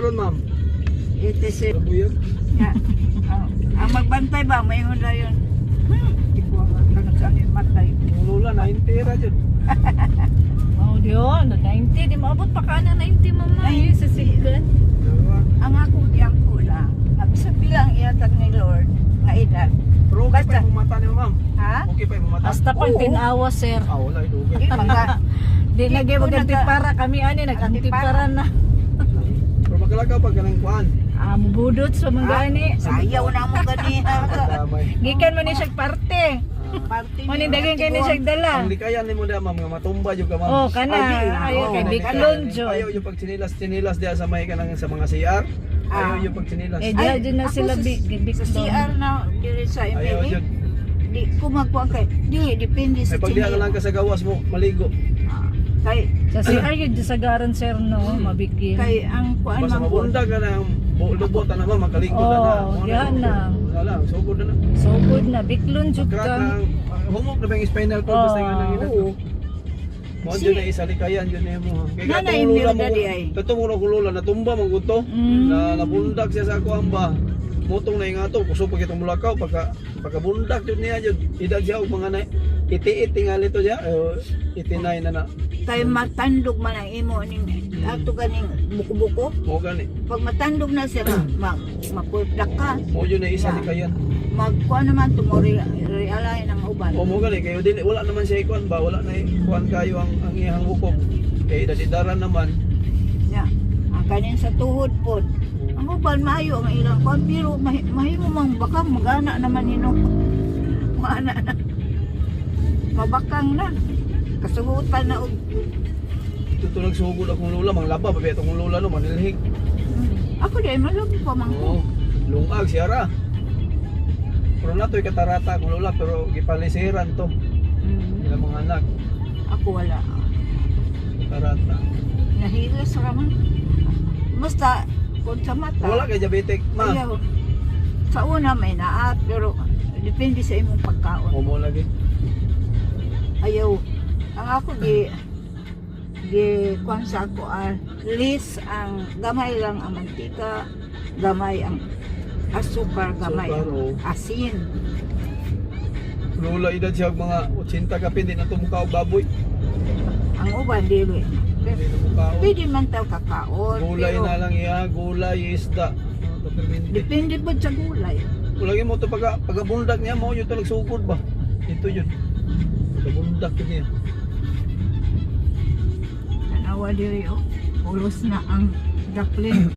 ron, ma'am? 87. Buyag. Ya. Ang magbantay ba, may hula yun. Hindi ko ang saan yung matay. Yung lula, 90 ra dyan. Oh, diyon, 90. Di maabot pa ka na 90, mama. Ay, Sa siglan. Diba? Ang ako diyang kulang. Sa bilang iatag ni Lord nga edad. Pero okay pa Basta. yung mata niyo, ma'am. Ha? Okay pa yung mata. Hasta pang Oo. tinawa, sir. Ah, wala, idugay. Di mga Di lagi ko mag-antipara kami, ani, nag-antipara na. Pero magalakaw pag ganang kuhan. Mubudot sa mga gani. sayaw na mo ganiha. Damay. Gikan mo ni siya parte. Party Mo ni daghan kay ni siya dala. Ang likayan ni mo da, ma'am, nga matumba yung ka, ma'am. Oh, kana. Ayo kay Oh, Biklon Ayaw jud. yung pag chinilas diya sa may kanang sa mga CR. Ayaw yung pag chinilas. Eh, diya din na ako sila sa Biklon. CR na diri sa Ayaw MBB. yun. Di ko magkuhan kay. Di, depende Ay sa pag diya ka lang ka sa gawas mo, maligo. Kay, Sa CR yun sa garan, sir, no? Mabigyan. kay ang kuan Basta man po. mabunda ka na, lubot na naman, makaligo na na. Oh, yan na. Wala, sugod na na. So good na. Biklon jud Crack ka. na, humok na ba yung spinal cord, basta nga nang ina. Oo. Mo dyan na isa likayan, dyan na mo. Kaya Nanay, katong lula Imelda mo, di ay. katong mo na kulula, natumba mong guto, na nabundak siya sa ako amba. Motong na yung ato, kuso pag itong mulakaw, pagkabundak yun niya yun. Idag siya, mga na, iti-iti nga lito siya, 89 na na. Kay matandog man ang imo ning ato ganing buko-buko. Mo gani. Pag matandog na siya, mapuldak ka. Mo yun na isa likayan. Magkuan naman tumori realay ng uban. O mo gani, kayo din, wala naman siya ikuan ba, wala na ikuan kayo ang iyang hukog. Kaya dadidaran naman. Ya. Ang kanin sa tuhod pod. Ang uban maayo ang ilang kuan pero mahimo mang baka magana naman nino. Magana na. Mabakang na. Kasugutan na og Ito nagsugod akong lula, mga laba, babi itong lula no, manilhig. ako di malabo pa man ko. Oo, lungag siya ra. Pero na to'y katarata akong lula, pero gipalisiran to. Ilang mga anak, Ako wala. katarata. Nahilas ra man. Basta kung sa mata. Wala kay diabetic, ma. Ayaw. Sa una may naat pero depende sa imong pagkaon. O mo lagi. Ayaw. Ang ako di kuan sa ako list ang gamay lang ang mantika, gamay ang asukar, gamay Asukar, ang oh. asin. Lula edad siya mga 80 kapin, di na tumukha og baboy. Ang uban dili. Hindi na mukha. Pwede man taw kakaon. Gulay pero na lang iya, gulay, isda. depende po sa gulay. Lagi mo to pagabundak niya mo yun to nagsugod ba? Ito yun. Pagabundak yun niya. Tanawa diri oh. Ulos na ang daplin.